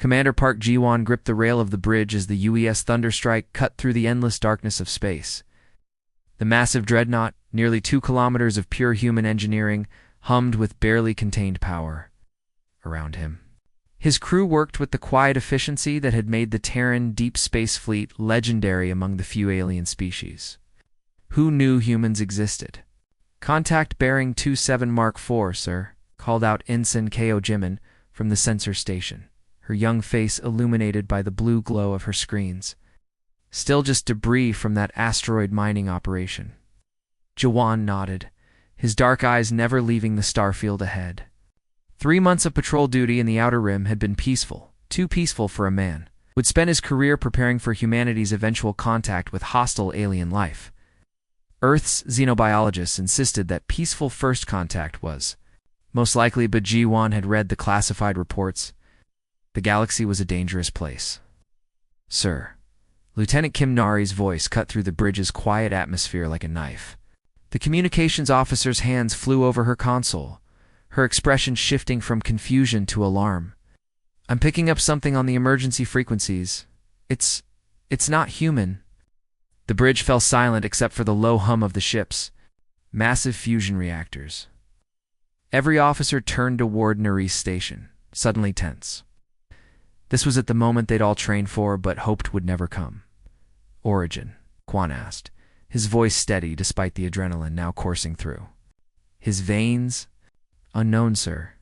Commander Park Ji-won gripped the rail of the bridge as the UES thunderstrike cut through the endless darkness of space. The massive dreadnought, nearly 2 kilometers of pure human engineering, hummed with barely contained power around him. His crew worked with the quiet efficiency that had made the Terran Deep Space Fleet legendary among the few alien species. Who knew humans existed? "Contact bearing 27 Mark IV, sir," called out Ensign Ko Jimin from the sensor station, her young face illuminated by the blue glow of her screens. Still just debris from that asteroid mining operation. Jawan nodded, his dark eyes never leaving the starfield ahead. 3 months of patrol duty in the Outer Rim had been peaceful, too peaceful for a man. Would spend his career preparing for humanity's eventual contact with hostile alien life. Earth's xenobiologists insisted that peaceful first contact was most likely, but Ji-won had read the classified reports. The galaxy was a dangerous place. "Sir." Lieutenant Kim Nari's voice cut through the bridge's quiet atmosphere like a knife. The communications officer's hands flew over her console, her expression shifting from confusion to alarm. "I'm picking up something on the emergency frequencies. It's not human." The bridge fell silent except for the low hum of the ships. Massive fusion reactors. Every officer turned toward Nari's station, suddenly tense. This was at the moment they'd all trained for, but hoped would never come. "Origin?" Quan asked, his voice steady despite the adrenaline now coursing through his veins. "Unknown, sir."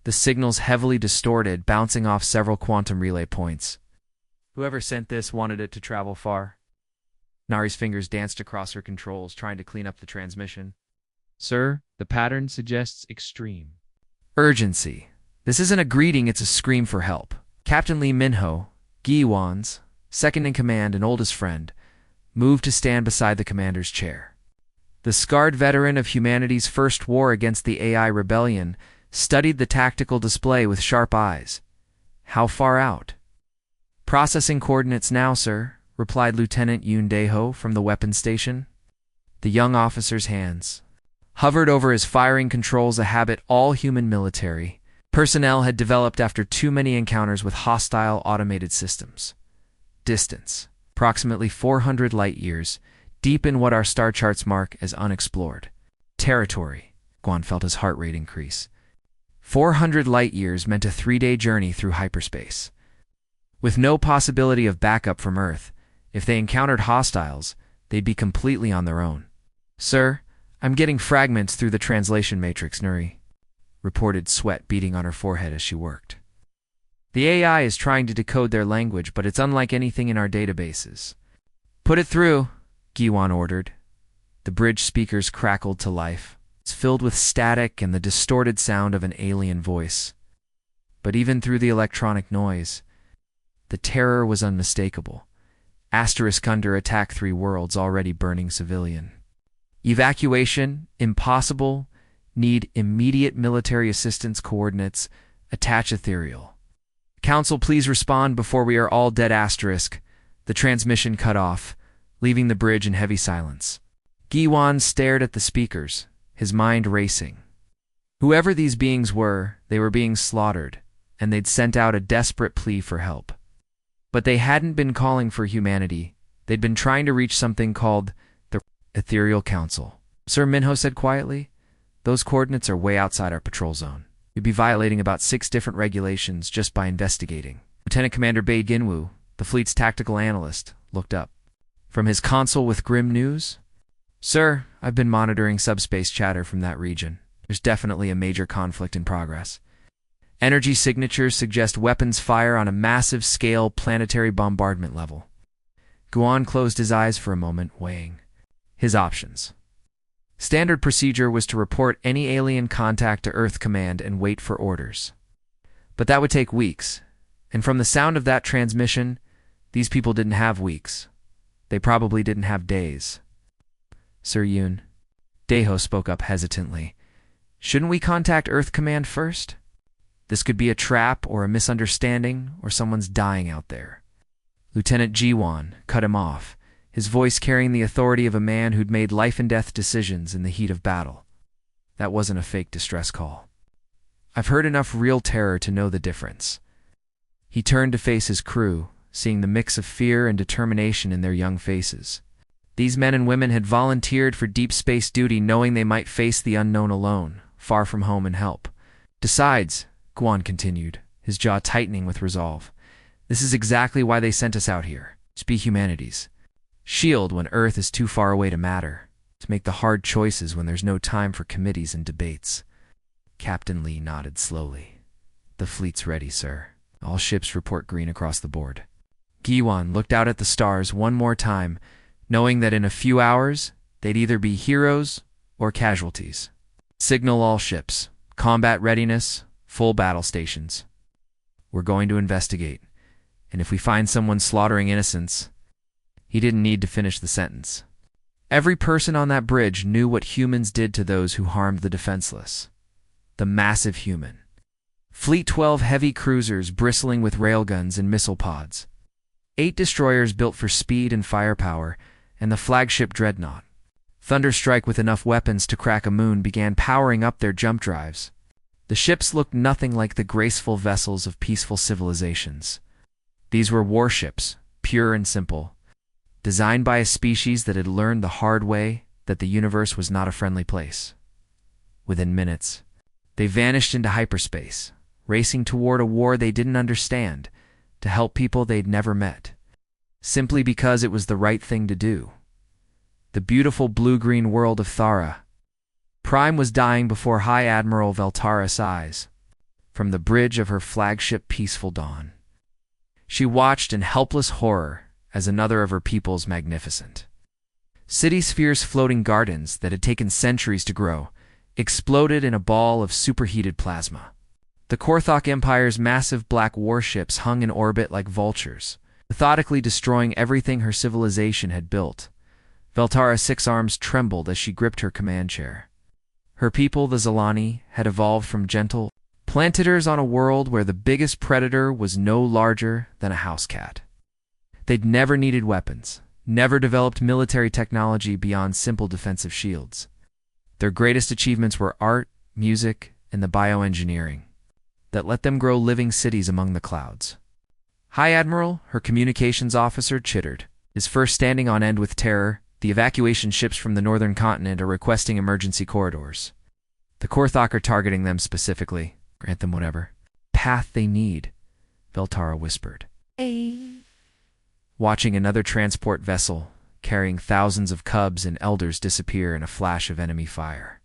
The signals heavily distorted, bouncing off several quantum relay points. "Whoever sent this wanted it to travel far." Nari's fingers danced across her controls, trying to clean up the transmission. "Sir, the pattern suggests extreme urgency. This isn't a greeting, it's a scream for help." Captain Lee Minho, Gi-won's second-in-command and oldest friend, moved to stand beside the commander's chair. The scarred veteran of humanity's first war against the AI rebellion studied the tactical display with sharp eyes. "How far out?" "Processing coordinates now, sir," replied Lieutenant Yoon Dae-ho from the weapons station. The young officer's hands hovered over his firing controls, a habit all human military personnel had developed after too many encounters with hostile automated systems. Distance, approximately 400 light-years, deep in what our star charts mark as unexplored. Territory, Guan felt his heart rate increase. 400 light-years meant a 3-day journey through hyperspace. With no possibility of backup from Earth, if they encountered hostiles, they'd be completely on their own. "Sir, I'm getting fragments through the translation matrix," Nuri reported, sweat beading on her forehead as she worked. "The AI is trying to decode their language, but it's unlike anything in our databases." "Put it through," Gi-won ordered. The bridge speakers crackled to life. It's filled with static and the distorted sound of an alien voice. But even through the electronic noise, the terror was unmistakable. Asterisk under attack, 3 worlds already burning civilian. Evacuation, impossible. Need immediate military assistance coordinates. Attach ethereal. Council, please respond before we are all dead. Asterisk. The transmission cut off, leaving the bridge in heavy silence. Gi-won stared at the speakers, his mind racing. Whoever these beings were, they were being slaughtered, and they'd sent out a desperate plea for help. But they hadn't been calling for humanity. They'd been trying to reach something called the Ethereal Council. Sir Minho said quietly, "Those coordinates are way outside our patrol zone. You'd be violating about 6 different regulations just by investigating." Lieutenant Commander Bae Ginwoo, the fleet's tactical analyst, looked up from his console with grim news. "Sir, I've been monitoring subspace chatter from that region. There's definitely a major conflict in progress. Energy signatures suggest weapons fire on a massive scale, planetary bombardment level." Guan closed his eyes for a moment, weighing his options. Standard procedure was to report any alien contact to Earth Command and wait for orders. But that would take weeks, and from the sound of that transmission, these people didn't have weeks. They probably didn't have days. "Sir Yoon," Dae-ho spoke up hesitantly, "shouldn't we contact Earth Command first? This could be a trap or a misunderstanding, or someone's dying out there." Lieutenant Ji-won cut him off, his voice carrying the authority of a man who'd made life-and-death decisions in the heat of battle. That wasn't a fake distress call. "I've heard enough real terror to know the difference." He turned to face his crew, seeing the mix of fear and determination in their young faces. These men and women had volunteered for deep space duty knowing they might face the unknown alone, far from home and help. Besides, Guan continued, his jaw tightening with resolve, this is exactly why they sent us out here, to be humanities. Shield when Earth is too far away to matter, to make the hard choices when there's no time for committees and debates. Captain Lee nodded slowly. The fleet's ready, sir. All ships report green across the board. Guan looked out at the stars one more time, knowing that in a few hours, they'd either be heroes or casualties. Signal all ships. Combat readiness, full battle stations. We're going to investigate, and if we find someone slaughtering innocents... He didn't need to finish the sentence. Every person on that bridge knew what humans did to those who harmed the defenseless. The massive human. Fleet 12 heavy cruisers bristling with railguns and missile pods. 8 destroyers built for speed and firepower, and the flagship dreadnought. Thunderstrike with enough weapons to crack a moon began powering up their jump drives. The ships looked nothing like the graceful vessels of peaceful civilizations. These were warships, pure and simple, designed by a species that had learned the hard way that the universe was not a friendly place. Within minutes, they vanished into hyperspace, racing toward a war they didn't understand, to help people they'd never met, simply because it was the right thing to do. The beautiful blue-green world of Thara. Prime was dying before High Admiral Veltara's eyes, from the bridge of her flagship Peaceful Dawn. She watched in helpless horror as another of her people's magnificent City Sphere's floating gardens that had taken centuries to grow exploded in a ball of superheated plasma. The Korthok Empire's massive black warships hung in orbit like vultures, methodically destroying everything her civilization had built. Veltara's 6 arms trembled as she gripped her command chair. Her people, the Zalani, had evolved from gentle planters on a world where the biggest predator was no larger than a house cat. They'd never needed weapons, never developed military technology beyond simple defensive shields. Their greatest achievements were art, music, and the bioengineering that let them grow living cities among the clouds. High Admiral, her communications officer, chittered, his first standing on end with terror. The evacuation ships from the northern continent are requesting emergency corridors. The Korthok are targeting them specifically. Grant them whatever path they need, Veltara whispered. Watching another transport vessel, carrying thousands of cubs and elders disappear in a flash of enemy fire.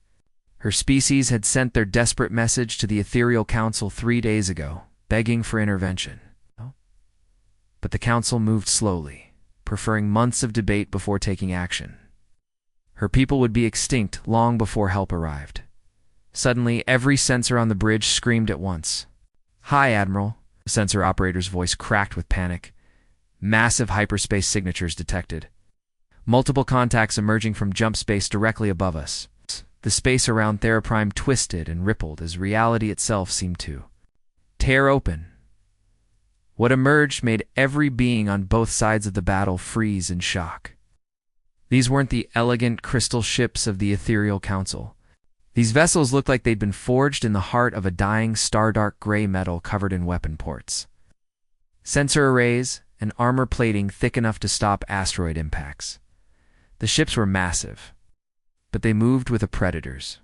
Her species had sent their desperate message to the Ethereal Council 3 days ago, begging for intervention. But the council moved slowly, preferring months of debate before taking action. Her people would be extinct long before help arrived. Suddenly, every sensor on the bridge screamed at once. "Hi, Admiral," the sensor operator's voice cracked with panic. Massive hyperspace signatures detected. Multiple contacts emerging from jump space directly above us. The space around Theraprime twisted and rippled as reality itself seemed to tear open. What emerged made every being on both sides of the battle freeze in shock. These weren't the elegant crystal ships of the Ethereal Council. These vessels looked like they'd been forged in the heart of a dying star-dark gray metal covered in weapon ports. Sensor arrays and armor plating thick enough to stop asteroid impacts. The ships were massive, but they moved with a predator's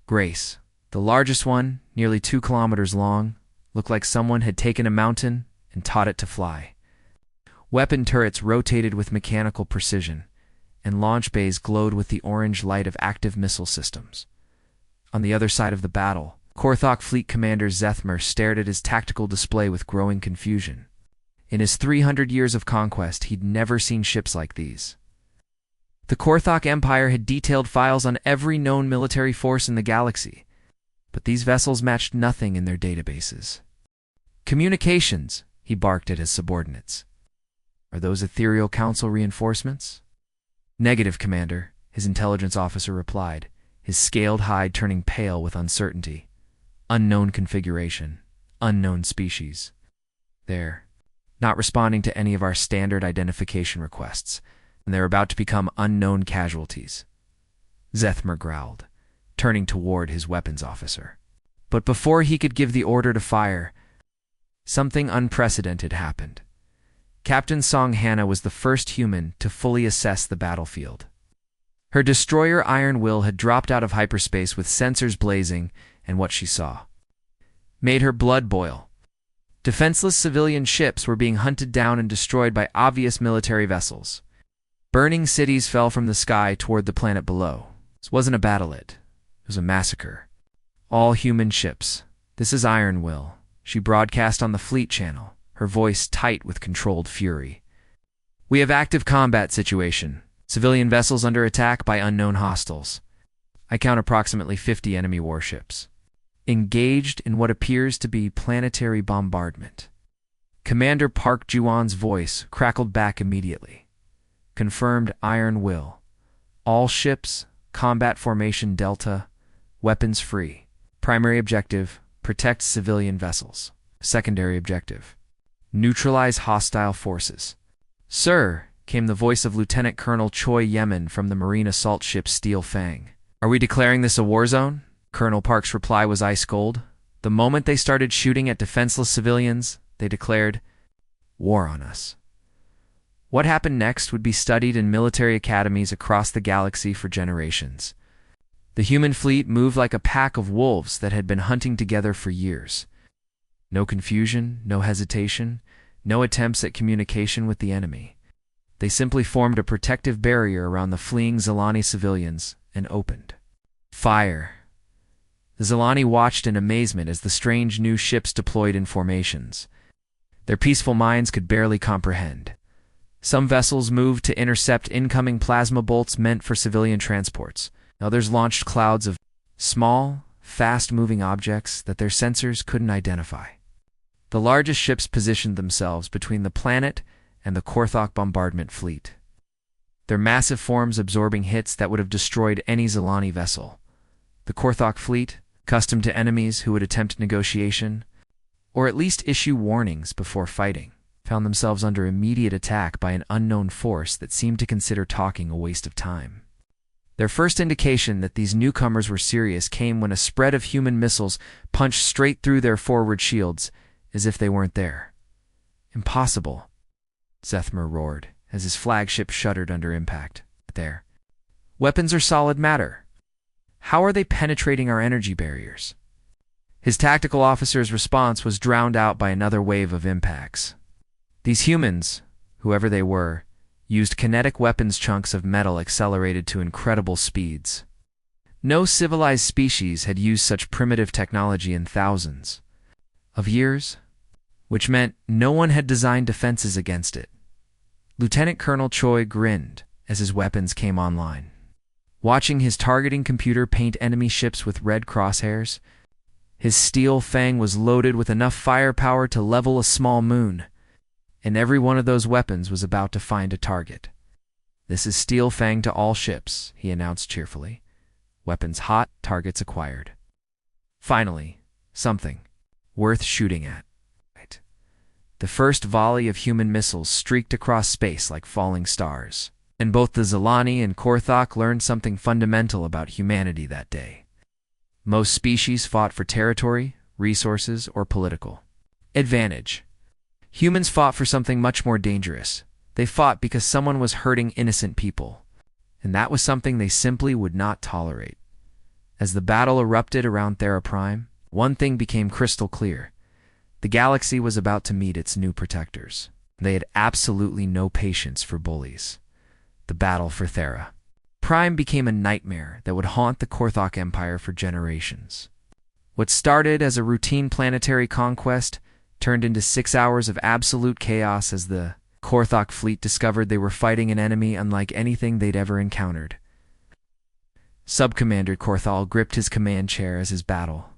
grace. The largest one, nearly 2 kilometers long, looked like someone had taken a mountain and taught it to fly. Weapon turrets rotated with mechanical precision, and launch bays glowed with the orange light of active missile systems. On the other side of the battle, Korthok Fleet Commander Zethmer stared at his tactical display with growing confusion. In his 300 years of conquest, he'd never seen ships like these. The Korthok Empire had detailed files on every known military force in the galaxy, but these vessels matched nothing in their databases. "Communications," he barked at his subordinates. "Are those Ethereal Council reinforcements?" "Negative, Commander," his intelligence officer replied, his scaled hide turning pale with uncertainty. "Unknown configuration, unknown species. They're not responding to any of our standard identification requests, and they're about to become unknown casualties," Zethmer growled, turning toward his weapons officer. But before he could give the order to fire, something unprecedented happened. Captain Song Hannah was the first human to fully assess the battlefield. Her destroyer Iron Will had dropped out of hyperspace with sensors blazing, and what she saw made her blood boil. Defenseless civilian ships were being hunted down and destroyed by obvious military vessels. Burning cities fell from the sky toward the planet below. This wasn't a battle, it was a massacre. All human ships. This is Iron Will. She broadcast on the fleet channel, her voice tight with controlled fury. We have active combat situation. Civilian vessels under attack by unknown hostiles. I count approximately 50 enemy warships engaged in what appears to be planetary bombardment. Commander Park Juwon's voice crackled back immediately. Confirmed Iron Will. All ships, combat formation Delta, weapons free. Primary objective, protect civilian vessels. Secondary objective, neutralize hostile forces. Sir, came the voice of Lieutenant Colonel Choi Yemen from the Marine assault ship Steel Fang. Are we declaring this a war zone? Colonel Park's reply was ice cold. The moment they started shooting at defenseless civilians, they declared war on us. What happened next would be studied in military academies across the galaxy for generations. The human fleet moved like a pack of wolves that had been hunting together for years. No confusion, no hesitation, no attempts at communication with the enemy. They simply formed a protective barrier around the fleeing Zilani civilians and opened fire. The Zilani watched in amazement as the strange new ships deployed in formations. Their peaceful minds could barely comprehend. Some vessels moved to intercept incoming plasma bolts meant for civilian transports. Others launched clouds of small, fast-moving objects that their sensors couldn't identify. The largest ships positioned themselves between the planet and the Korthok bombardment fleet, their massive forms absorbing hits that would have destroyed any Zilani vessel. The Korthok fleet, accustomed to enemies who would attempt negotiation, or at least issue warnings before fighting, found themselves under immediate attack by an unknown force that seemed to consider talking a waste of time. Their first indication that these newcomers were serious came when a spread of human missiles punched straight through their forward shields, as if they weren't there. Impossible, Zethmer roared, as his flagship shuddered under impact. There. Weapons are solid matter. How are they penetrating our energy barriers? His tactical officer's response was drowned out by another wave of impacts. These humans, whoever they were, used kinetic weapons chunks of metal accelerated to incredible speeds. No civilized species had used such primitive technology in thousands of years, which meant no one had designed defenses against it. Lieutenant Colonel Choi grinned as his weapons came online. Watching his targeting computer paint enemy ships with red crosshairs, his Steel Fang was loaded with enough firepower to level a small moon, and every one of those weapons was about to find a target. This is Steel Fang to all ships, he announced cheerfully. Weapons hot, targets acquired. Finally, something worth shooting at. The first volley of human missiles streaked across space like falling stars, and both the Zilani and Korthok learned something fundamental about humanity that day. Most species fought for territory, resources, or political advantage. Humans fought for something much more dangerous. They fought because someone was hurting innocent people, and that was something they simply would not tolerate. As the battle erupted around Thera Prime, one thing became crystal clear. The galaxy was about to meet its new protectors. They had absolutely no patience for bullies. The battle for Thera Prime became a nightmare that would haunt the Korthok Empire for generations. What started as a routine planetary conquest turned into 6 hours of absolute chaos as the Korthok fleet discovered they were fighting an enemy unlike anything they'd ever encountered. Subcommander Korthal gripped his command chair as his battle.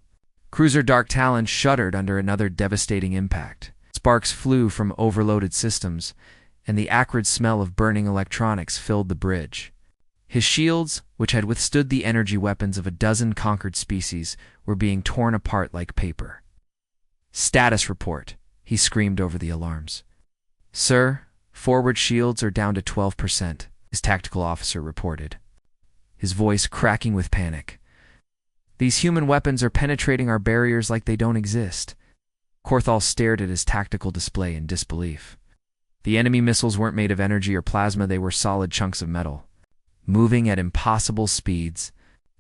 Cruiser Dark Talon shuddered under another devastating impact. Sparks flew from overloaded systems, and the acrid smell of burning electronics filled the bridge. His shields, which had withstood the energy weapons of a dozen conquered species, were being torn apart like paper. "Status report," he screamed over the alarms. "Sir, forward shields are down to 12%, his tactical officer reported, his voice cracking with panic. "These human weapons are penetrating our barriers like they don't exist." Korthal stared at his tactical display in disbelief. The enemy missiles weren't made of energy or plasma, they were solid chunks of metal, moving at impossible speeds.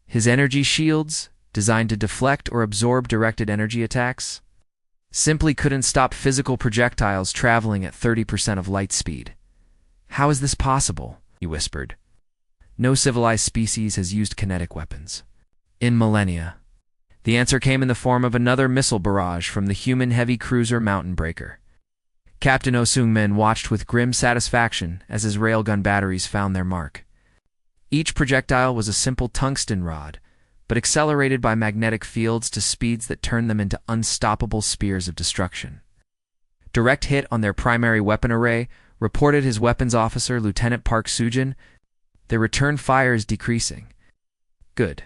His energy shields, designed to deflect or absorb directed energy attacks, simply couldn't stop physical projectiles traveling at 30% of light speed. "How is this possible?" he whispered. "No civilized species has used kinetic weapons in millennia." The answer came in the form of another missile barrage from the human heavy cruiser Mountain Breaker. Captain Osungmin watched with grim satisfaction as his railgun batteries found their mark. Each projectile was a simple tungsten rod, but accelerated by magnetic fields to speeds that turned them into unstoppable spears of destruction. Direct hit on their primary weapon array, reported his weapons officer, Lieutenant Park Sujin. Their return fire is decreasing. "Good.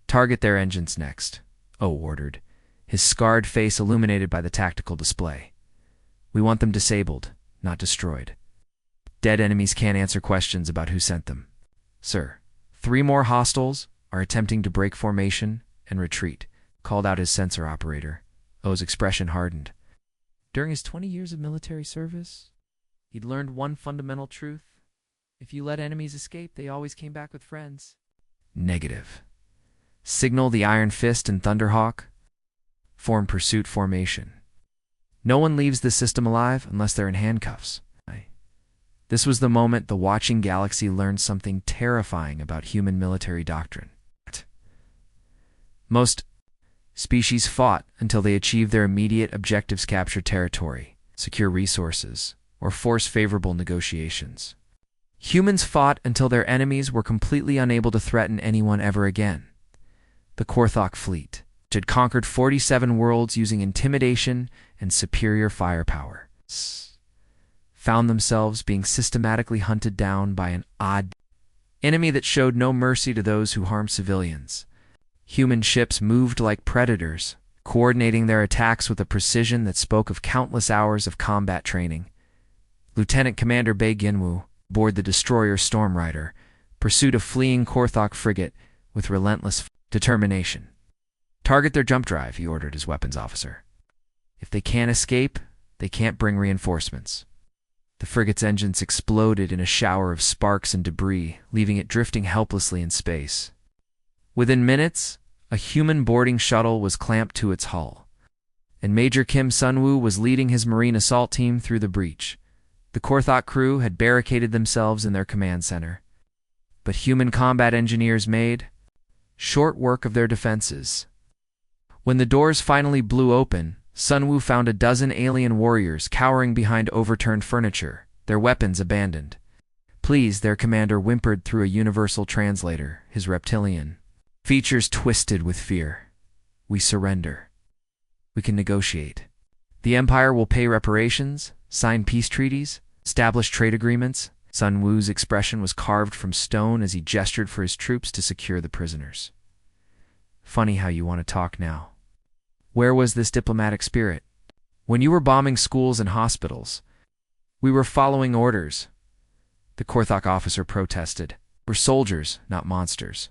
Target their engines next," O ordered, his scarred face illuminated by the tactical display. "We want them disabled, not destroyed. Dead enemies can't answer questions about who sent them." "Sir." 3 more hostiles are attempting to break formation and retreat," called out his sensor operator. O's expression hardened. During his 20 years of military service, he'd learned one fundamental truth. If you let enemies escape, they always came back with friends. "Negative. Signal the Iron Fist and Thunderhawk. Form pursuit formation. No one leaves the system alive unless they're in handcuffs." This was the moment the watching galaxy learned something terrifying about human military doctrine. Most species fought until they achieved their immediate objectives: capture territory, secure resources, or force favorable negotiations. Humans fought until their enemies were completely unable to threaten anyone ever again. The Korthok fleet had conquered 47 worlds using intimidation and superior firepower, found themselves being systematically hunted down by an odd enemy that showed no mercy to those who harmed civilians. Human ships moved like predators, coordinating their attacks with a precision that spoke of countless hours of combat training. Lieutenant Commander Bei Ginwu, aboard the destroyer Stormrider, pursued a fleeing Korthok frigate with relentless determination. "Target their jump drive," he ordered his weapons officer. "If they can't escape, they can't bring reinforcements." The frigate's engines exploded in a shower of sparks and debris, leaving it drifting helplessly in space. Within minutes, a human boarding shuttle was clamped to its hull, and Major Kim Sunwoo was leading his marine assault team through the breach. The Korthok crew had barricaded themselves in their command center, but human combat engineers made short work of their defenses. When the doors finally blew open, Sunwoo found a dozen alien warriors cowering behind overturned furniture, their weapons abandoned. "Please," their commander whimpered through a universal translator, his reptilian features twisted with fear. "We surrender. We can negotiate. The Empire will pay reparations, sign peace treaties, establish trade agreements." Sunwoo's expression was carved from stone as he gestured for his troops to secure the prisoners. "Funny how you want to talk now. Where was this diplomatic spirit when you were bombing schools and hospitals?" "We were following orders," the Korthok officer protested. "We're soldiers, not monsters."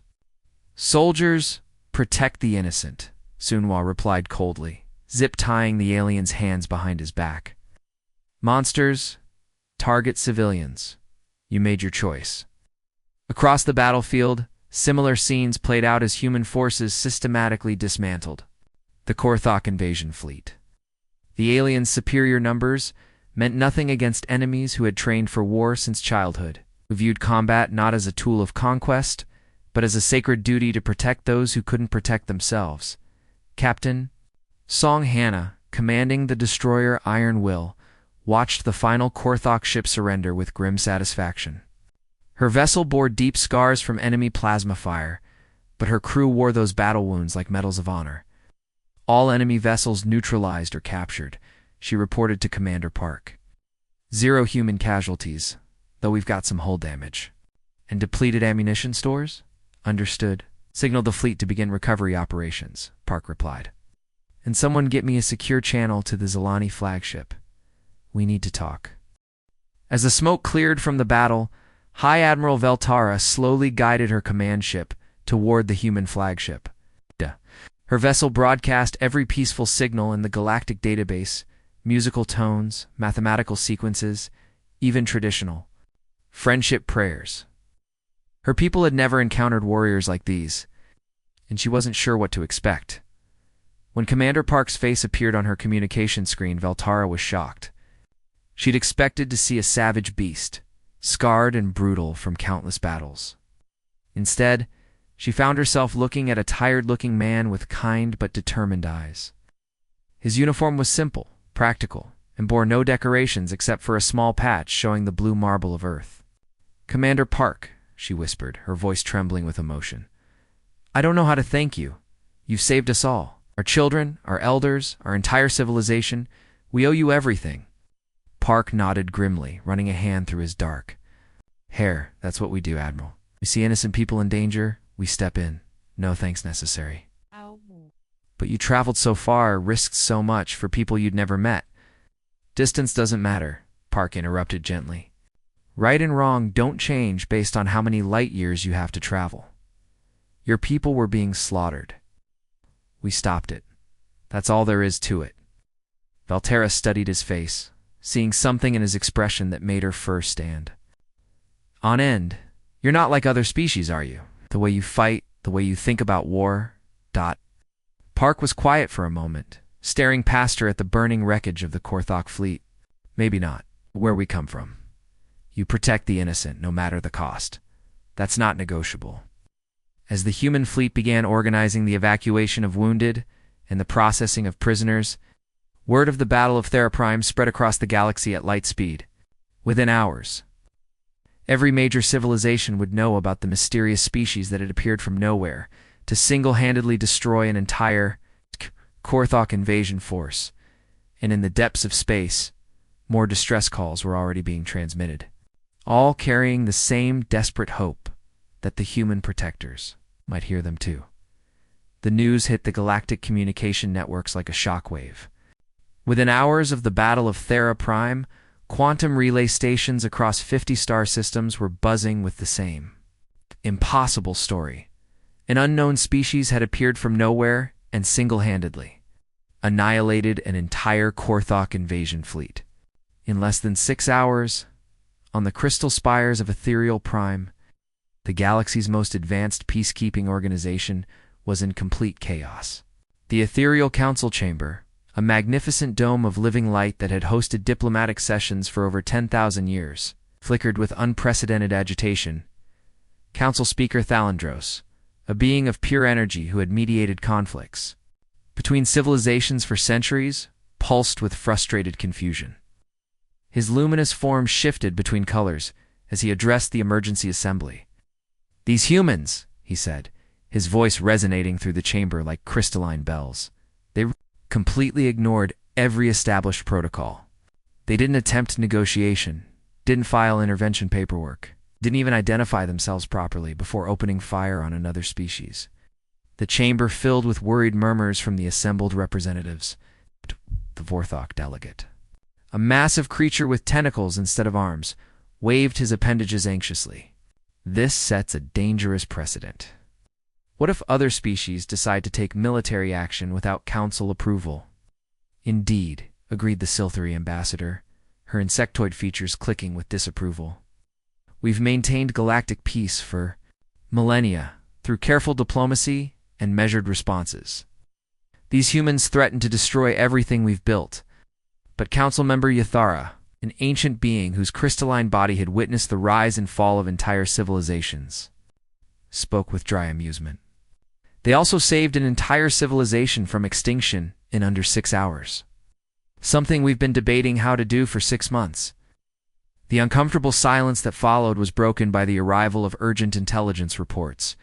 "Soldiers protect the innocent," Sunwoo replied coldly, zip-tying the alien's hands behind his back. "Monsters target civilians. You made your choice." Across the battlefield, similar scenes played out as human forces systematically dismantled the Korthok invasion fleet. The aliens' superior numbers meant nothing against enemies who had trained for war since childhood, who viewed combat not as a tool of conquest, but as a sacred duty to protect those who couldn't protect themselves. Captain Song Hannah, commanding the destroyer Iron Will, watched the final Korthok ship surrender with grim satisfaction. Her vessel bore deep scars from enemy plasma fire, but her crew wore those battle wounds like medals of honor. "All enemy vessels neutralized or captured," she reported to Commander Park. "0 human casualties, though we've got some hull damage." "And depleted ammunition stores?" "Understood. Signal the fleet to begin recovery operations," Park replied. "And someone get me a secure channel to the Zilani flagship. We need to talk." As the smoke cleared from the battle, High Admiral Veltara slowly guided her command ship toward the human flagship. Her vessel broadcast every peaceful signal in the galactic database, musical tones, mathematical sequences, even traditional friendship prayers. Her people had never encountered warriors like these, and she wasn't sure what to expect. When Commander Park's face appeared on her communication screen, Valtara was shocked. She'd expected to see a savage beast, scarred and brutal from countless battles. Instead, she found herself looking at a tired-looking man with kind but determined eyes. His uniform was simple, practical, and bore no decorations except for a small patch showing the blue marble of Earth. "Commander Park," she whispered, her voice trembling with emotion. "I don't know how to thank you. You've saved us all. Our children, our elders, our entire civilization. We owe you everything." Park nodded grimly, running a hand through his dark hair. "That's what we do, Admiral. We see innocent people in danger, we step in. No thanks necessary." Ow. "But you traveled so far, risked so much for people you'd never met." "Distance doesn't matter," Park interrupted gently. "Right and wrong don't change based on how many light years you have to travel. Your people were being slaughtered. We stopped it. That's all there is to it." Valtera studied his face, seeing something in his expression that made her fur stand on end. "You're not like other species, are you? The way you fight, the way you think about war, Park was quiet for a moment, staring past her at the burning wreckage of the Korthok fleet. "Maybe not. Where we come from. You protect the innocent, no matter the cost. That's not negotiable." As the human fleet began organizing the evacuation of wounded and the processing of prisoners, word of the Battle of Theraprime spread across the galaxy at light speed. Within hours, every major civilization would know about the mysterious species that had appeared from nowhere to single-handedly destroy an entire Korthok invasion force. And in the depths of space, more distress calls were already being transmitted, all carrying the same desperate hope that the human protectors might hear them too. The news hit the galactic communication networks like a shockwave. Within hours of the Battle of Theraprime, quantum relay stations across 50 star systems were buzzing with the same impossible story. An unknown species had appeared from nowhere and single-handedly annihilated an entire Korthok invasion fleet. In less than 6 hours, on the crystal spires of Ethereal Prime, the galaxy's most advanced peacekeeping organization was in complete chaos. The Ethereal Council Chamber, a magnificent dome of living light that had hosted diplomatic sessions for over 10,000 years, flickered with unprecedented agitation. Council Speaker Thalandros, a being of pure energy who had mediated conflicts between civilizations for centuries, pulsed with frustrated confusion. His luminous form shifted between colors as he addressed the emergency assembly. "These humans," he said, his voice resonating through the chamber like crystalline bells. "They completely ignored every established protocol. They didn't attempt negotiation, didn't file intervention paperwork, didn't even identify themselves properly before opening fire on another species." The chamber filled with worried murmurs from the assembled representatives. The Vorthok delegate, a massive creature with tentacles instead of arms, waved his appendages anxiously. "This sets a dangerous precedent. What if other species decide to take military action without council approval?" "Indeed," agreed the Silthery ambassador, her insectoid features clicking with disapproval. "We've maintained galactic peace for millennia through careful diplomacy and measured responses. These humans threaten to destroy everything we've built." But Council Member Yathara, an ancient being whose crystalline body had witnessed the rise and fall of entire civilizations, spoke with dry amusement. "They also saved an entire civilization from extinction in under 6 hours. Something we've been debating how to do for 6 months." The uncomfortable silence that followed was broken by the arrival of urgent intelligence reports.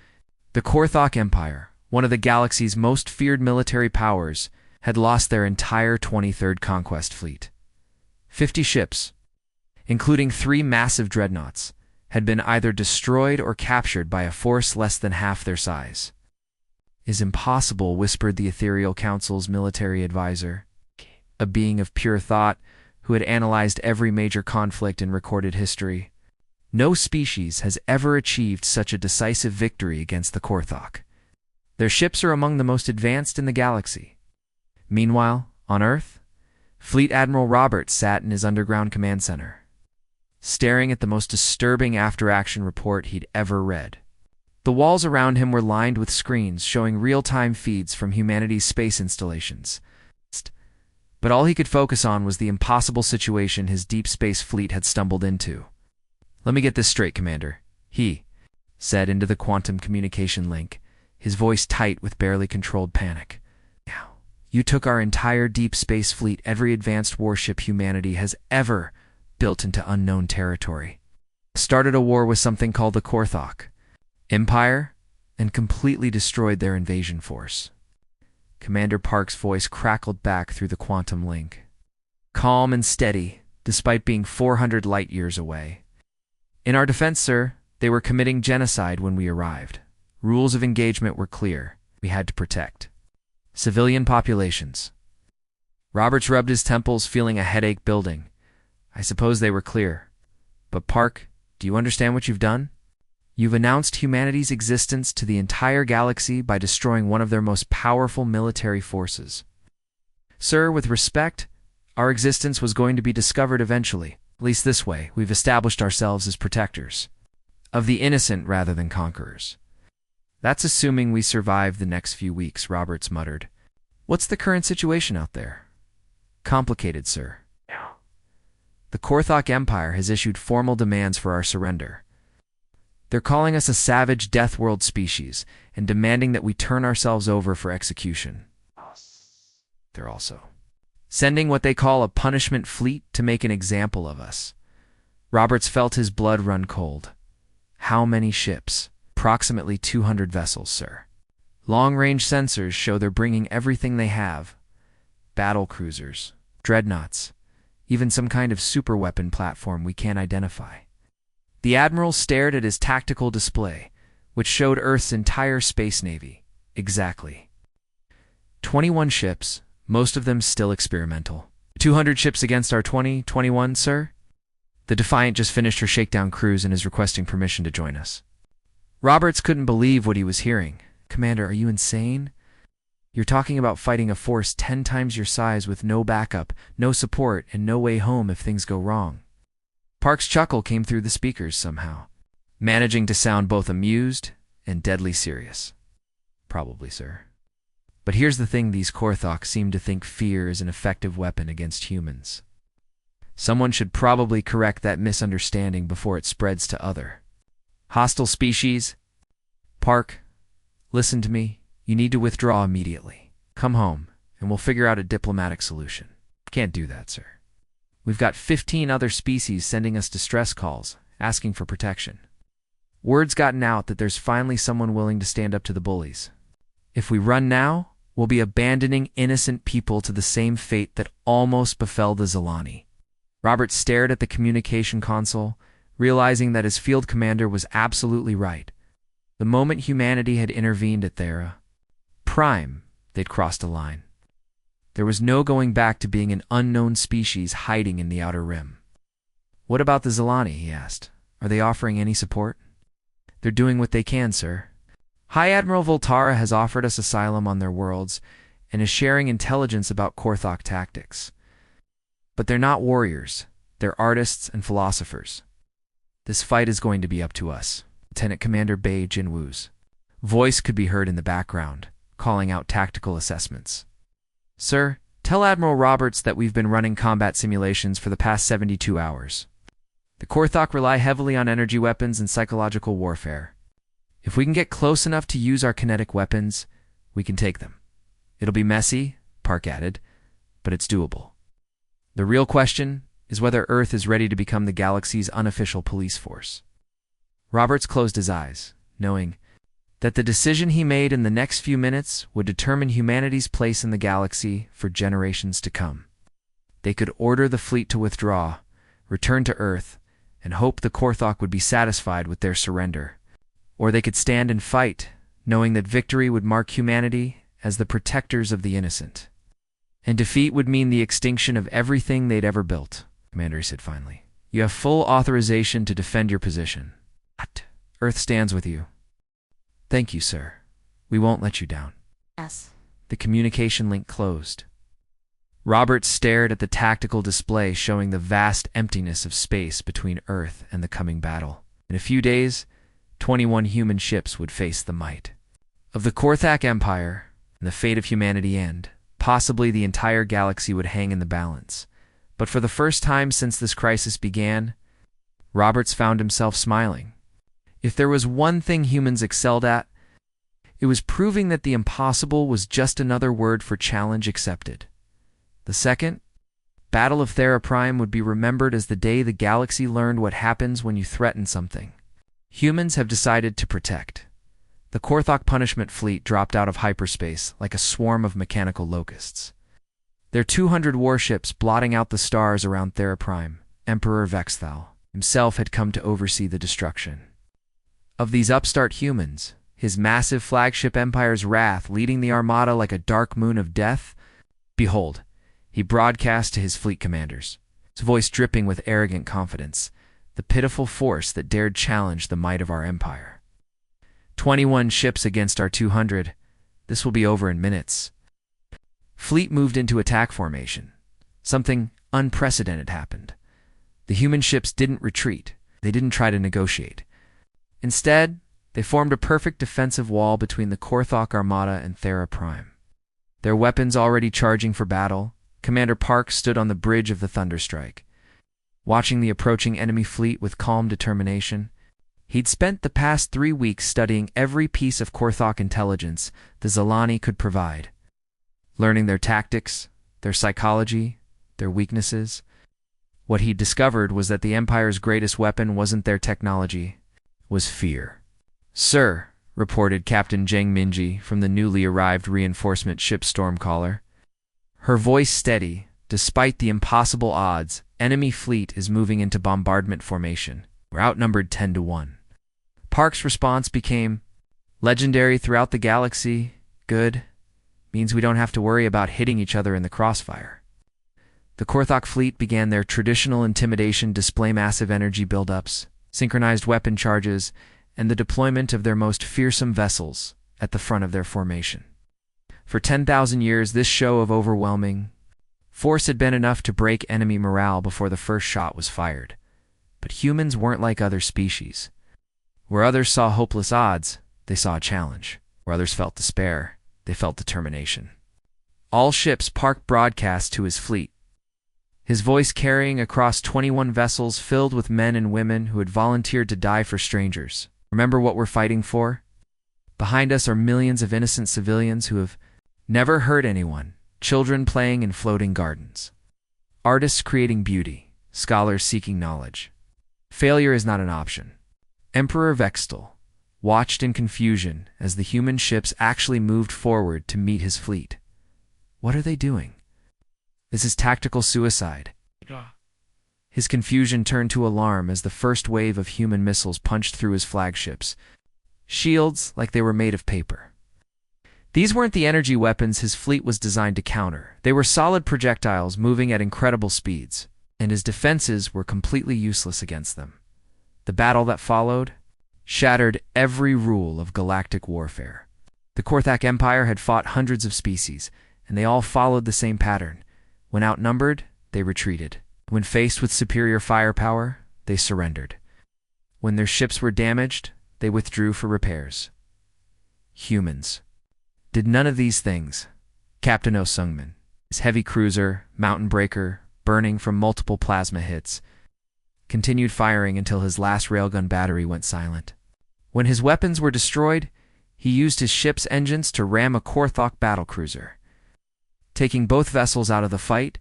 The Korthok Empire, one of the galaxy's most feared military powers, had lost their entire 23rd Conquest fleet. 50 ships, including 3 massive dreadnoughts, had been either destroyed or captured by a force less than half their size. "Is impossible," whispered the Ethereal Council's military advisor, a being of pure thought who had analyzed every major conflict in recorded history. "No species has ever achieved such a decisive victory against the Korthok." Their ships are among the most advanced in the galaxy. Meanwhile, on Earth, Fleet Admiral Roberts sat in his underground command center, staring at the most disturbing after-action report he'd ever read. The walls around him were lined with screens showing real-time feeds from humanity's space installations. But all he could focus on was the impossible situation his deep space fleet had stumbled into. "Let me get this straight, Commander," he said into the quantum communication link, his voice tight with barely controlled panic. "You took our entire deep space fleet, every advanced warship humanity has ever built, into unknown territory. Started a war with something called the Korthok Empire, and completely destroyed their invasion force." Commander Park's voice crackled back through the quantum link, calm and steady, despite being 400 light-years away. "In our defense, sir, they were committing genocide when we arrived. Rules of engagement were clear. We had to protect civilian populations." Roberts rubbed his temples, feeling a headache building. "I suppose they were clear. But Park, do you understand what you've done? You've announced humanity's existence to the entire galaxy by destroying one of their most powerful military forces." "Sir, with respect, our existence was going to be discovered eventually. At least this way, we've established ourselves as protectors of the innocent rather than conquerors." "That's assuming we survive the next few weeks," Roberts muttered. "What's the current situation out there?" "Complicated, sir. The Korthok Empire has issued formal demands for our surrender. They're calling us a savage Deathworld species and demanding that we turn ourselves over for execution. They're also sending what they call a punishment fleet to make an example of us." Roberts felt his blood run cold. "How many ships?" "Approximately 200 vessels, sir. Long-range sensors show they're bringing everything they have. Battle cruisers, dreadnoughts, even some kind of superweapon platform we can't identify." The Admiral stared at his tactical display, which showed Earth's entire space navy. "Exactly. 21 ships, most of them still experimental. 200 ships against our 21, sir? The Defiant just finished her shakedown cruise and is requesting permission to join us." Roberts couldn't believe what he was hearing. "Commander, are you insane? You're talking about fighting a force 10 times your size with no backup, no support, and no way home if things go wrong." Park's chuckle came through the speakers somehow, managing to sound both amused and deadly serious. "Probably, sir. But here's the thing, these Korthok seem to think fear is an effective weapon against humans. Someone should probably correct that misunderstanding before it spreads to other hostile species. Park, listen to me. You need to withdraw immediately. Come home, and we'll figure out a diplomatic solution." "Can't do that, sir. We've got 15 other species sending us distress calls, asking for protection. Word's gotten out that there's finally someone willing to stand up to the bullies. If we run now, we'll be abandoning innocent people to the same fate that almost befell the Zilani." Robert stared at the communication console, realizing that his field commander was absolutely right. The moment humanity had intervened at Thera Prime, they'd crossed a line. There was no going back to being an unknown species hiding in the Outer Rim. "What about the Zilani?" he asked. "Are they offering any support?" "They're doing what they can, sir. High Admiral Voltara has offered us asylum on their worlds and is sharing intelligence about Korthok tactics. But they're not warriors. They're artists and philosophers. This fight is going to be up to us." Lieutenant Commander Bei Jinwu's voice could be heard in the background, calling out tactical assessments. "Sir, tell Admiral Roberts that we've been running combat simulations for the past 72 hours. The Korthok rely heavily on energy weapons and psychological warfare. If we can get close enough to use our kinetic weapons, we can take them. It'll be messy," Park added, "but it's doable. The real question is whether Earth is ready to become the galaxy's unofficial police force." Roberts closed his eyes, knowing that the decision he made in the next few minutes would determine humanity's place in the galaxy for generations to come. They could order the fleet to withdraw, return to Earth, and hope the Korthok would be satisfied with their surrender. Or they could stand and fight, knowing that victory would mark humanity as the protectors of the innocent. And defeat would mean the extinction of everything they'd ever built. "Commander," he said finally, "you have full authorization to defend your position. Earth stands with you." "Thank you, sir." We won't let you down. Yes. The communication link closed. Robert stared at the tactical display showing the vast emptiness of space between Earth and the coming battle. In a few days, 21 human ships would face the might of the Korthak Empire, and the fate of humanity end. Possibly the entire galaxy would hang in the balance. But for the first time since this crisis began, Roberts found himself smiling. If there was one thing humans excelled at, it was proving that the impossible was just another word for challenge accepted. The second, Battle of Thera Prime, would be remembered as the day the galaxy learned what happens when you threaten something humans have decided to protect. The Korthok punishment fleet dropped out of hyperspace like a swarm of mechanical locusts. Their 200 warships blotting out the stars around Thera Prime. Emperor Vexthal himself had come to oversee the destruction of these upstart humans, his massive flagship Empire's wrath leading the armada like a dark moon of death. Behold, he broadcast to his fleet commanders, his voice dripping with arrogant confidence, the pitiful force that dared challenge the might of our empire. 21 ships against our 200. This will be over in minutes. Fleet moved into attack formation. Something unprecedented happened. The human ships didn't retreat. They didn't try to negotiate. Instead, they formed a perfect defensive wall between the Korthok Armada and Thera Prime. Their weapons already charging for battle, Commander Park stood on the bridge of the Thunderstrike, watching the approaching enemy fleet with calm determination. He'd spent the past 3 weeks studying every piece of Korthok intelligence the Zalani could provide, learning their tactics, their psychology, their weaknesses. What he'd discovered was that the Empire's greatest weapon wasn't their technology, was fear. "Sir," reported Captain Zheng Minji from the newly arrived reinforcement ship Stormcaller. Her voice steady, despite the impossible odds. Enemy fleet is moving into bombardment formation. We're outnumbered 10 to 1. Park's response became, "Legendary throughout the galaxy. Good. Means we don't have to worry about hitting each other in the crossfire." The Korthok fleet began their traditional intimidation display, massive energy buildups, synchronized weapon charges, and the deployment of their most fearsome vessels at the front of their formation. For 10,000 years, this show of overwhelming force had been enough to break enemy morale before the first shot was fired. But humans weren't like other species. Where others saw hopeless odds, they saw a challenge. Where others felt despair, they felt determination. All ships Park broadcast to his fleet, his voice carrying across 21 vessels filled with men and women who had volunteered to die for strangers. Remember what we're fighting for? Behind us are millions of innocent civilians who have never hurt anyone, children playing in floating gardens, artists creating beauty, scholars seeking knowledge. Failure is not an option. Emperor Vexthal watched in confusion as the human ships actually moved forward to meet his fleet. What are they doing? This is tactical suicide. His confusion turned to alarm as the first wave of human missiles punched through his flagships, shields like they were made of paper. These weren't the energy weapons his fleet was designed to counter. They were solid projectiles moving at incredible speeds, and his defenses were completely useless against them. The battle that followed shattered every rule of galactic warfare. The Korthak Empire had fought hundreds of species, and they all followed the same pattern. When outnumbered, they retreated. When faced with superior firepower, they surrendered. When their ships were damaged, they withdrew for repairs. Humans did none of these things. Captain O'Sungman, his heavy cruiser, Mountain Breaker, burning from multiple plasma hits, continued firing until his last railgun battery went silent. When his weapons were destroyed, he used his ship's engines to ram a Korthok battlecruiser. Taking both vessels out of the fight,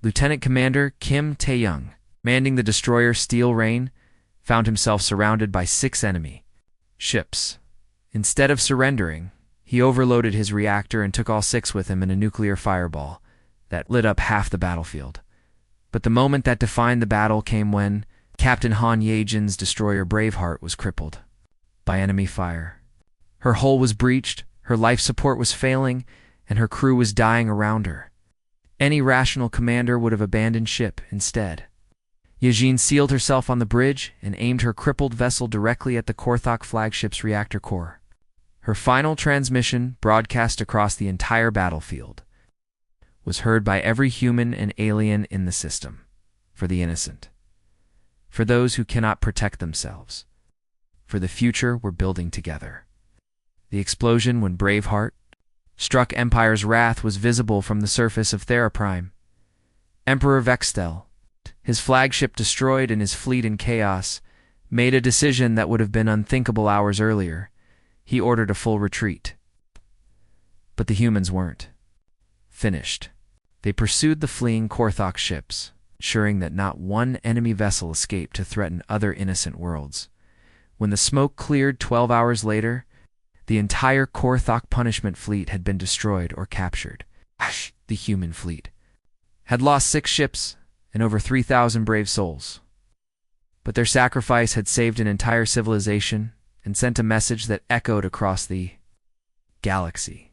Lieutenant Commander Kim Tae-young, commanding the destroyer Steel Rain, found himself surrounded by 6 enemy ships. Instead of surrendering, he overloaded his reactor and took all 6 with him in a nuclear fireball that lit up half the battlefield. But the moment that defined the battle came when Captain Han Ye-jin's destroyer Braveheart was crippled by enemy fire. Her hull was breached, her life support was failing, and her crew was dying around her. Any rational commander would have abandoned ship instead. Ye-jin sealed herself on the bridge and aimed her crippled vessel directly at the Korthok flagship's reactor core. Her final transmission, broadcast across the entire battlefield, was heard by every human and alien in the system. For the innocent. For those who cannot protect themselves. For the future we're building together. The explosion when Braveheart struck Empire's wrath was visible from the surface of Theraprime. Emperor Vextel, his flagship destroyed and his fleet in chaos, made a decision that would have been unthinkable hours earlier. He ordered a full retreat. But the humans weren't finished. They pursued the fleeing Korthok ships, ensuring that not one enemy vessel escaped to threaten other innocent worlds. When the smoke cleared 12 hours later, the entire Korthok punishment fleet had been destroyed or captured. The human fleet had lost 6 ships and over 3,000 brave souls. But their sacrifice had saved an entire civilization and sent a message that echoed across the galaxy.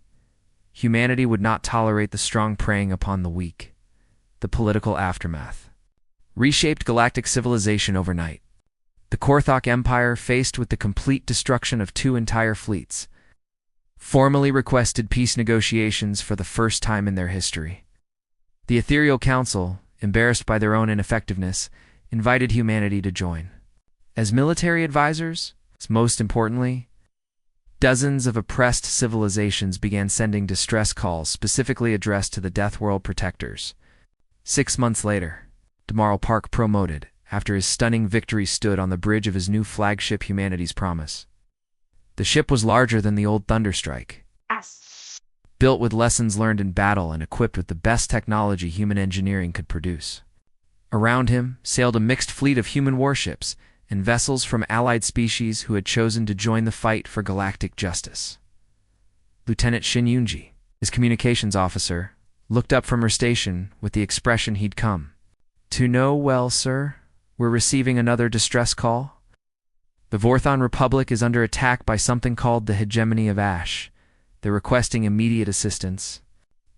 Humanity would not tolerate the strong preying upon the weak. The political aftermath reshaped galactic civilization overnight. The Korthok Empire, faced with the complete destruction of 2 entire fleets, formally requested peace negotiations for the first time in their history. The Ethereal Council, embarrassed by their own ineffectiveness, invited humanity to join. As military advisors, most importantly, dozens of oppressed civilizations began sending distress calls specifically addressed to the Deathworld protectors. 6 months later, Damaro Park promoted, after his stunning victory, stood on the bridge of his new flagship Humanity's Promise. The ship was larger than the old Thunderstrike, built with lessons learned in battle and equipped with the best technology human engineering could produce. Around him sailed a mixed fleet of human warships and vessels from allied species who had chosen to join the fight for galactic justice. Lieutenant Shin Yunji, his communications officer, looked up from her station with the expression he'd come to know. Well, sir, we're receiving another distress call. The Vorthon Republic is under attack by something called the Hegemony of Ash. They're requesting immediate assistance.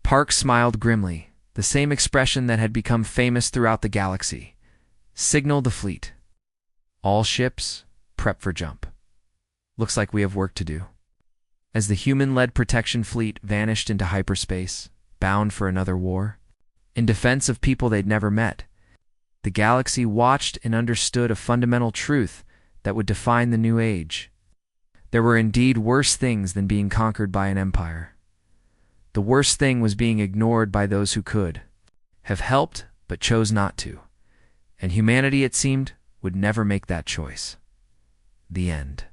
Park smiled grimly, the same expression that had become famous throughout the galaxy. Signal the fleet. All ships, prep for jump. Looks like we have work to do. As the human-led protection fleet vanished into hyperspace, bound for another war, in defense of people they'd never met, the galaxy watched and understood a fundamental truth that would define the new age. There were indeed worse things than being conquered by an empire. The worst thing was being ignored by those who could have helped but chose not to. And humanity, it seemed, would never make that choice. The end.